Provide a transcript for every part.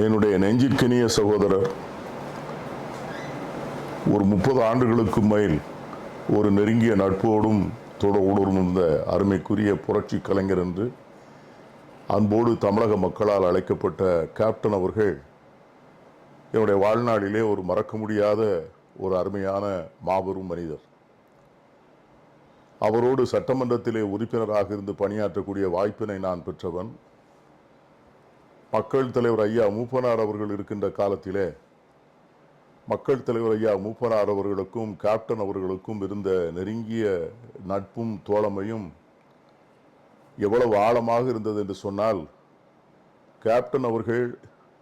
என்னுடைய நெஞ்சிற்கினிய சகோதரர், ஒரு 30 ஆண்டுகளுக்கு மேல் ஒரு நெருங்கிய நட்போடும் தொடர்புடன் இருந்த அருமைக்குரிய புரட்சி கலைஞர் என்று அன்போடு தமிழக மக்களால் அழைக்கப்பட்ட கேப்டன் அவர்கள் என்னுடைய வாழ்நாளிலே ஒரு மறக்க முடியாத ஒரு அருமையான மாபெரும் மனிதர். அவரோடு சட்டமன்றத்திலே உறுப்பினராக இருந்து பணியாற்றக்கூடிய வாய்ப்பினை நான் பெற்றவன். மக்கள் தலைவர் ஐயா மூப்பனார் அவர்கள் இருக்கின்ற காலத்திலே மக்கள் தலைவர் ஐயா மூப்பனார் அவர்களுக்கும் கேப்டன் அவர்களுக்கும் இருந்த நெருங்கிய நட்பும் தோழமையும் எவ்வளவு ஆழமாக இருந்தது என்று சொன்னால், கேப்டன் அவர்கள்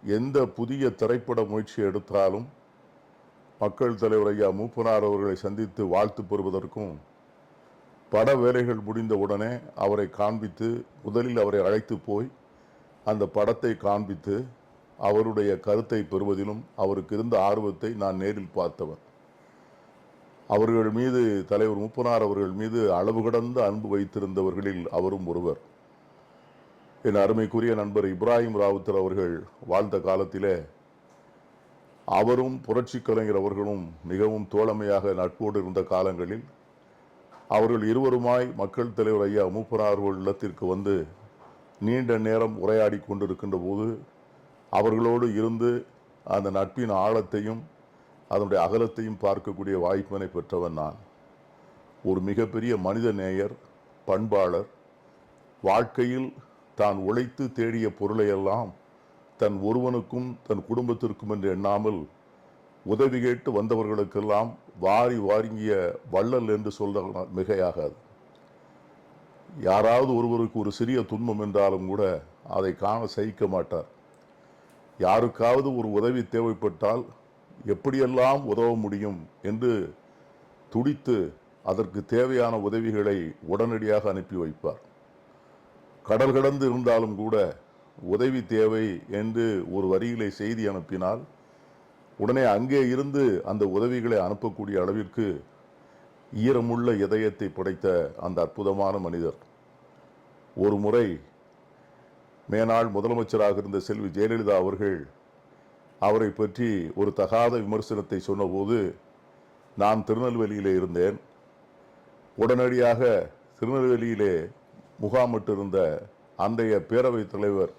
எந்த புதிய திரைப்பட முயற்சி எடுத்தாலும் மக்கள் தலைவர் ஐயா மூப்பனார் அவர்களை சந்தித்து வாழ்த்து பெறுவதற்கும், பட வேலைகள் முடிந்த உடனே அவரை காண்பித்து முதலில் அவரை அழைத்து போய் அந்த படத்தை காண்பித்து அவருடைய கருத்தை பெறுவதிலும் அவருக்கு இருந்த ஆர்வத்தை நான் நேரில் பார்த்தவன். அவர்கள் மீது தலைவர் மூப்பனார் அவர்கள் மீது அளவு கடந்த அன்பு வைத்திருந்தவர்களில் அவரும் ஒருவர். என் அருமைக்குரிய நண்பர் இப்ராஹிம் ராவுத்தர் அவர்கள் வாழ்ந்த காலத்திலே அவரும் புரட்சி கலைஞர் அவர்களும் மிகவும் தோழமையாக நட்போடு இருந்த காலங்களில் அவர்கள் இருவருமாய் மக்கள் தலைவர் ஐயா மூப்பனார் அவர்கள் இல்லத்திற்கு வந்து நீண்ட நேரம் உரையாடி கொண்டிருக்கின்ற போது அவர்களோடு இருந்து அந்த நட்பின் ஆழத்தையும் அதனுடைய அகலத்தையும் பார்க்கக்கூடிய வாய்ப்பினை பெற்றவன் நான். ஒரு மிகப்பெரிய மனித நேயர், பண்பாளர், வாழ்க்கையில் தான் உழைத்து தேடிய பொருளையெல்லாம் தன் ஒருவனுக்கும் தன் குடும்பத்திற்கும் என்று எண்ணாமல் உதவி கேட்டு வந்தவர்களுக்கெல்லாம் வாரி வாரிங்கிய வள்ளல் என்று சொல்ல மிகையாகாது. யாராவது ஒருவருக்கு ஒரு சிறிய துன்பம் என்றாலும் கூட அதை காண சகிக்க மாட்டார். யாருக்காவது ஒரு உதவி தேவைப்பட்டால் எப்படியெல்லாம் உதவ முடியும் என்று துடித்து அதற்கு தேவையான உதவிகளை உடனடியாக அனுப்பி வைப்பார். கடல் கடந்து இருந்தாலும் கூட உதவி தேவை என்று ஒரு வரியிலே செய்தி அனுப்பினால் உடனே அங்கே இருந்து அந்த உதவிகளை அனுப்பக்கூடிய அளவிற்கு ஈரமுள்ள இதயத்தை படைத்த அந்த அற்புதமான மனிதர். ஒரு முறை மேனாள் முதலமைச்சராக இருந்த செல்வி ஜெயலலிதா அவர்கள் அவரை பற்றி ஒரு தகாத விமர்சனத்தை சொன்னபோது நான் திருநெல்வேலியிலே இருந்தேன். உடனடியாக திருநெல்வேலியிலே முகாமிட்டிருந்த அன்றைய பேரவைத் தலைவர்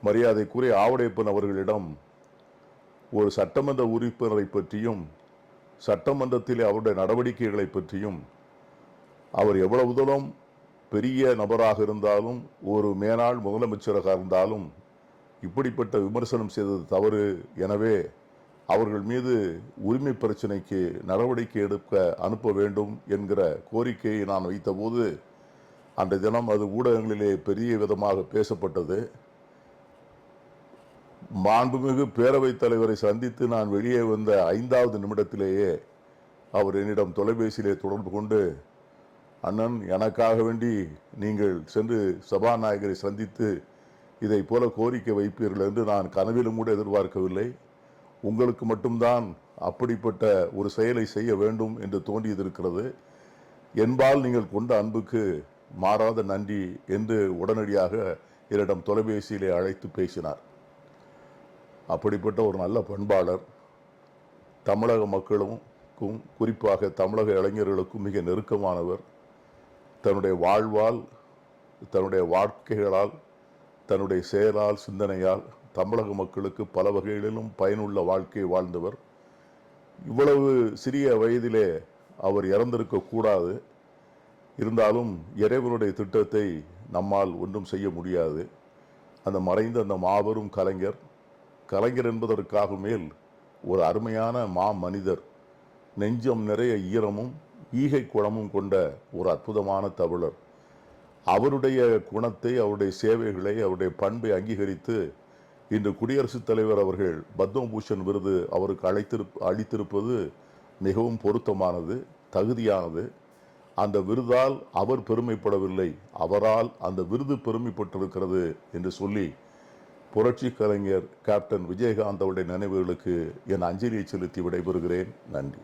மரியாதைக்குரிய ஆவடையப்பன் அவர்களிடம் ஒரு சட்டமன்ற உறுப்பினரை பற்றியும் சட்டமன்றத்திலே அவருடைய நடவடிக்கைகளை பற்றியும், அவர் எவ்வளவு தூரம் பெரிய நபராக இருந்தாலும் ஒரு மேனாள் முதலமைச்சராக இருந்தாலும் இப்படிப்பட்ட விமர்சனம் செய்தது தவறு, எனவே அவர்கள் மீது உரிமை பிரச்சனைக்கு நடவடிக்கை எடுக்க அனுப்ப வேண்டும் என்கிற கோரிக்கையை நான் வைத்தபோது அந்த தினம் அது ஊடகங்களிலே பெரிய விதமாக பேசப்பட்டது. மாண்புமிகு பேரவைத் தலைவரை சந்தித்து நான் வெளியே வந்த 5வது நிமிடத்திலேயே அவர் என்னிடம் தொலைபேசியிலே தொடர்பு கொண்டு, அண்ணன், எனக்காக வேண்டி நீங்கள் சென்று சபாநாயகரை சந்தித்து இதை போல கோரிக்கை வைப்பீர்கள் என்று நான் கனவிலும் கூட எதிர்பார்க்கவில்லை. உங்களுக்கு மட்டும்தான் அப்படிப்பட்ட ஒரு செயலை செய்ய வேண்டும் என்று தோன்றியதிருக்கிறது. என்பால் நீங்கள் கொண்ட அன்புக்கு மாறாத நன்றி என்று உடனடியாக என்னிடம் தொலைபேசியிலே அழைத்து பேசினார். அப்படிப்பட்ட ஒரு நல்ல பண்பாளர், தமிழக மக்களுக்கும் குறிப்பாக தமிழக இளைஞர்களுக்கும் மிக நெருக்கமானவர். தன்னுடைய வாழ்வால், தன்னுடைய வாழ்க்கைகளால், தன்னுடைய செயலால், சிந்தனையால் தமிழக மக்களுக்கு பல வகைகளிலும் பயனுள்ள வாழ்க்கையை வாழ்ந்தவர். இவ்வளவு சிறிய வயதிலே அவர் இறந்திருக்க கூடாது. இருந்தாலும் இறைவனுடைய திட்டத்தை நம்மால் ஒன்றும் செய்ய முடியாது. அந்த மறைந்த அந்த மாபெரும் கலைஞர் என்பதற்காக மேல் ஒரு அருமையான மனிதர், நெஞ்சம் நிறைய ஈரமும் ஈகை குணமும் கொண்ட ஒரு அற்புதமான தமிழர். அவருடைய குணத்தை, அவருடைய சேவைகளை, அவருடைய பண்பை அங்கீகரித்து இன்று குடியரசுத் தலைவர் அவர்கள் பத்மபூஷன் விருது அவருக்கு அளித்திருப்பது மிகவும் பொருத்தமானது, தகுதியானது. அந்த விருதால் அவர் பெருமைப்படவில்லை, அவரால் அந்த விருது பெருமைப்பட்டிருக்கிறது என்று சொல்லி புரட்சி கலைஞர் கேப்டன் விஜயகாந்த் அவருடைய நினைவுகளுக்கு என் அஞ்சலியை செலுத்தி விடைபெறுகிறேன். நன்றி.